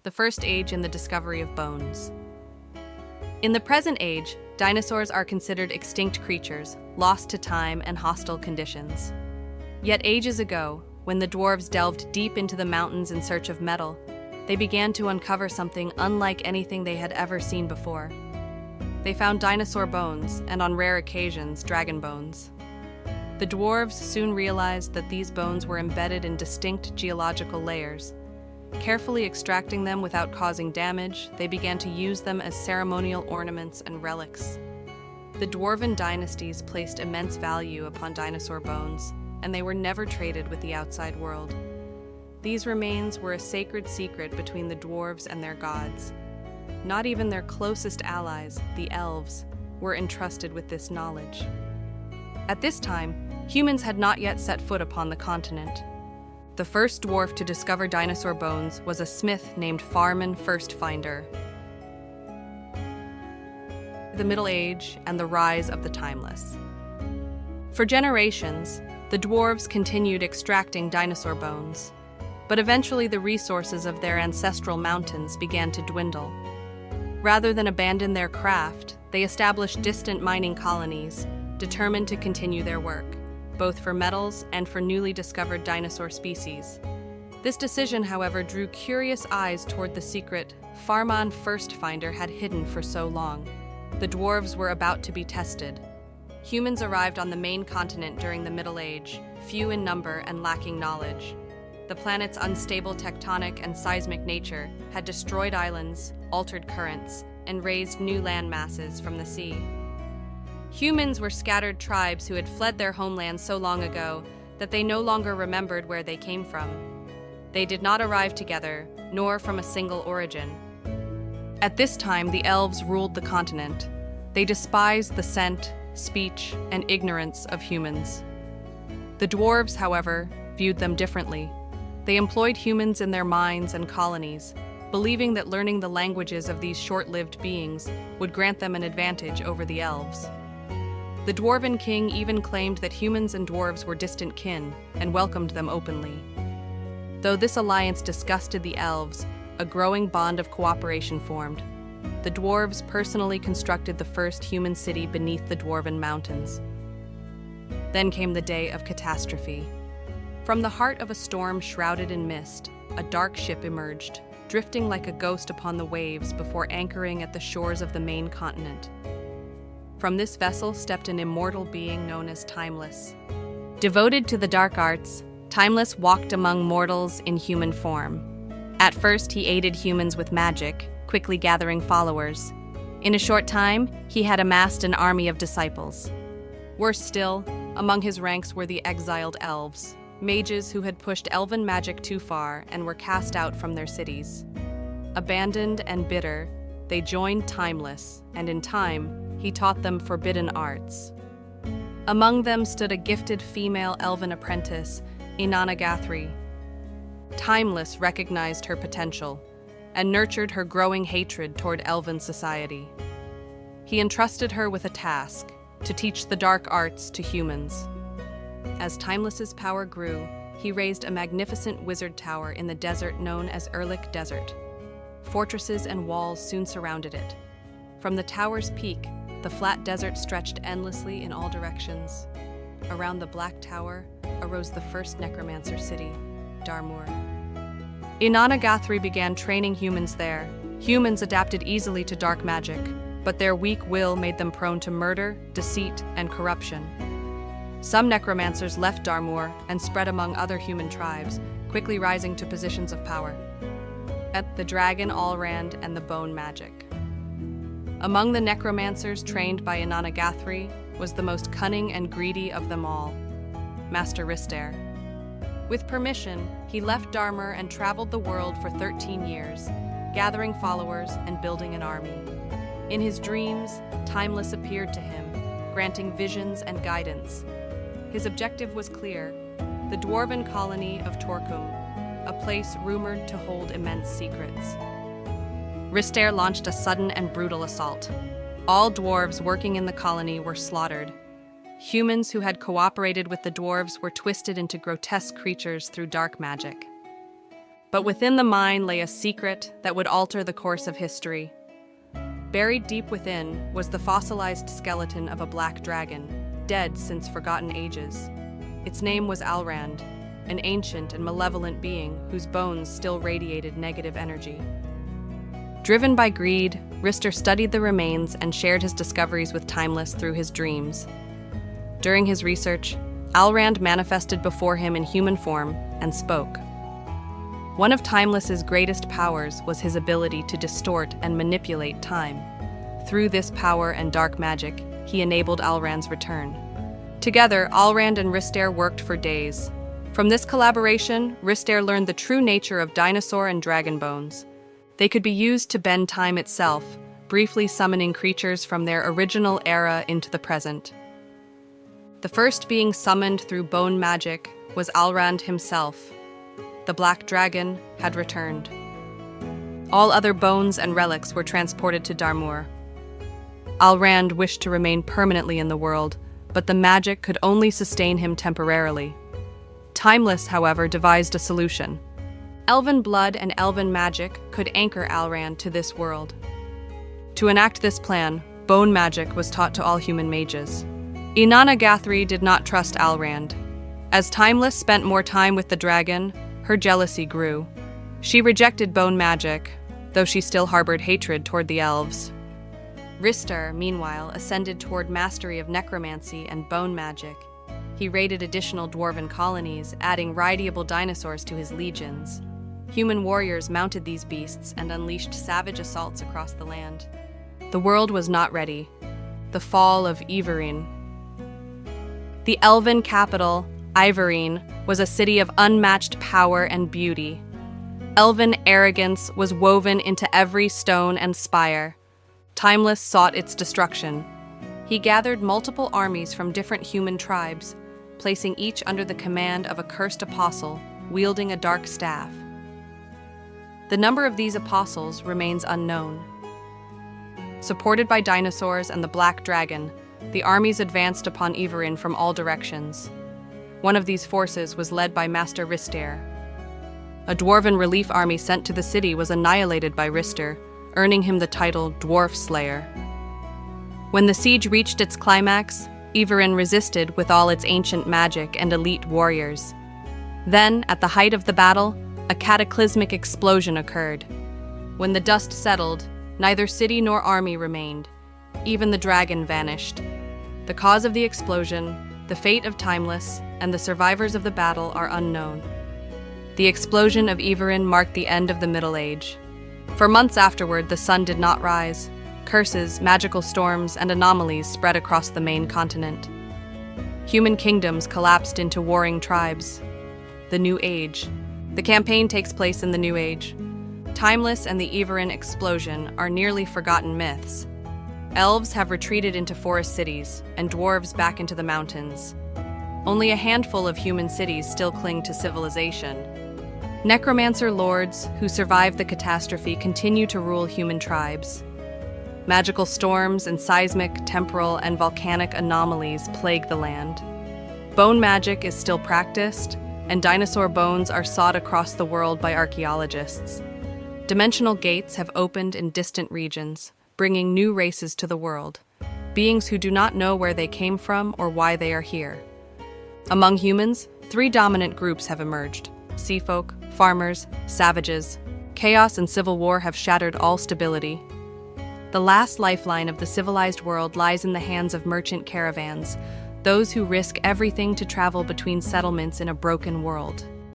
the first age in the discovery of bones. In the present age, dinosaurs are considered extinct creatures, lost to time and hostile conditions. Yet ages ago, when the dwarves delved deep into the mountains in search of metal, they began to uncover something unlike anything they had ever seen before. They found dinosaur bones, and on rare occasions, dragon bones. The dwarves soon realized that these bones were embedded in distinct geological layers. Carefully extracting them without causing damage, they began to use them as ceremonial ornaments and relics. The dwarven dynasties placed immense value upon dinosaur bones, and they were never traded with the outside world. These remains were a sacred secret between the dwarves and their gods. Not even their closest allies, the elves, were entrusted with this knowledge. At this time, humans had not yet set foot upon the continent. The first dwarf to discover dinosaur bones was a smith named Farman Firstfinder. The Middle Age and the rise of the timeless. For generations, the dwarves continued extracting dinosaur bones, but eventually the resources of their ancestral mountains began to dwindle. Rather than abandon their craft, they established distant mining colonies, determined to continue their work, both for metals and for newly discovered dinosaur species. This decision, however, drew curious eyes toward the secret Farman Firstfinder had hidden for so long. The dwarves were about to be tested. Humans arrived on the main continent during the Middle Age, few in number and lacking knowledge. The planet's unstable tectonic and seismic nature had destroyed islands, altered currents, and raised new land masses from the sea. Humans were scattered tribes who had fled their homelands so long ago that they no longer remembered where they came from. They did not arrive together, nor from a single origin. At this time, the elves ruled the continent. They despised the scent, speech, and ignorance of humans. The dwarves, however, viewed them differently. They employed humans in their mines and colonies, believing that learning the languages of these short-lived beings would grant them an advantage over the elves. The dwarven king even claimed that humans and dwarves were distant kin and welcomed them openly. Though this alliance disgusted the elves, a growing bond of cooperation formed. The dwarves personally constructed the first human city beneath the dwarven mountains. Then came the day of catastrophe. From the heart of a storm shrouded in mist, a dark ship emerged, drifting like a ghost upon the waves before anchoring at the shores of the main continent. From this vessel stepped an immortal being known as Timeless. Devoted to the dark arts, Timeless walked among mortals in human form. At first, he aided humans with magic, quickly gathering followers. In a short time, he had amassed an army of disciples. Worse still, among his ranks were the exiled elves, mages who had pushed elven magic too far and were cast out from their cities. Abandoned and bitter, they joined Timeless, and in time, he taught them forbidden arts. Among them stood a gifted female elven apprentice, Inanagathri. Timeless recognized her potential and nurtured her growing hatred toward elven society. He entrusted her with a task, to teach the dark arts to humans. As Timeless's power grew, he raised a magnificent wizard tower in the desert known as Erlik Desert. Fortresses and walls soon surrounded it. From the tower's peak, the flat desert stretched endlessly in all directions. Around the Black Tower arose the first necromancer city, Darmur. Inanagathri began training humans there. Humans adapted easily to dark magic, but their weak will made them prone to murder, deceit, and corruption. Some necromancers left Darmur and spread among other human tribes, quickly rising to positions of power. At the dragon Allrand and the bone magic. Among the necromancers trained by Inanagathri was the most cunning and greedy of them all, Master Rister. With permission, he left Darmur and traveled the world for 13 years, gathering followers and building an army. In his dreams, Timeless appeared to him, granting visions and guidance. His objective was clear: the dwarven colony of Torkum, a place rumored to hold immense secrets. Rister launched a sudden and brutal assault. All dwarves working in the colony were slaughtered. Humans who had cooperated with the dwarves were twisted into grotesque creatures through dark magic. But within the mine lay a secret that would alter the course of history. Buried deep within was the fossilized skeleton of a black dragon, dead since forgotten ages. Its name was Alrand, an ancient and malevolent being whose bones still radiated negative energy. Driven by greed, Rister studied the remains and shared his discoveries with Timeless through his dreams. During his research, Alrand manifested before him in human form and spoke. One of Timeless's greatest powers was his ability to distort and manipulate time. Through this power and dark magic, he enabled Alrand's return. Together, Alrand and Rister worked for days. From this collaboration, Rister learned the true nature of dinosaur and dragon bones. They could be used to bend time itself, briefly summoning creatures from their original era into the present. The first being summoned through bone magic was Alrand himself. The black dragon had returned. All other bones and relics were transported to Darmur. Alrand wished to remain permanently in the world, but the magic could only sustain him temporarily. Timeless, however, devised a solution. Elven blood and elven magic could anchor Alrand to this world. To enact this plan, bone magic was taught to all human mages. Inanna Gathri did not trust Alrand. As Timeless spent more time with the dragon, her jealousy grew. She rejected bone magic, though she still harbored hatred toward the elves. Rister, meanwhile, ascended toward mastery of necromancy and bone magic. He raided additional dwarven colonies, adding rideable dinosaurs to his legions. Human warriors mounted these beasts and unleashed savage assaults across the land. The world was not ready. The fall of Iverine. The elven capital, Iverine, was a city of unmatched power and beauty. Elven arrogance was woven into every stone and spire. Timeless sought its destruction. He gathered multiple armies from different human tribes, placing each under the command of a cursed apostle, wielding a dark staff. The number of these apostles remains unknown. Supported by dinosaurs and the black dragon, the armies advanced upon Iverine from all directions. One of these forces was led by Master Rister. A dwarven relief army sent to the city was annihilated by Rister, earning him the title Dwarf Slayer. When the siege reached its climax, Iverine resisted with all its ancient magic and elite warriors. Then, at the height of the battle, a cataclysmic explosion occurred. When the dust settled, neither city nor army remained. Even the dragon vanished. The cause of the explosion, the fate of Timeless, and the survivors of the battle are unknown. The explosion of Iverine marked the end of the Middle Age. For months afterward, the sun did not rise. Curses, magical storms, and anomalies spread across the main continent. Human kingdoms collapsed into warring tribes. The New Age. The campaign takes place in the New Age. Timeless and the Iverine explosion are nearly forgotten myths. Elves have retreated into forest cities, and dwarves back into the mountains. Only a handful of human cities still cling to civilization. Necromancer lords who survived the catastrophe continue to rule human tribes. Magical storms and seismic, temporal, and volcanic anomalies plague the land. Bone magic is still practiced, and dinosaur bones are sought across the world by archaeologists. Dimensional gates have opened in distant regions, bringing new races to the world, beings who do not know where they came from or why they are here. Among humans, 3 dominant groups have emerged: sea folk, farmers, savages. Chaos and civil war have shattered all stability. The last lifeline of the civilized world lies in the hands of merchant caravans, those who risk everything to travel between settlements in a broken world.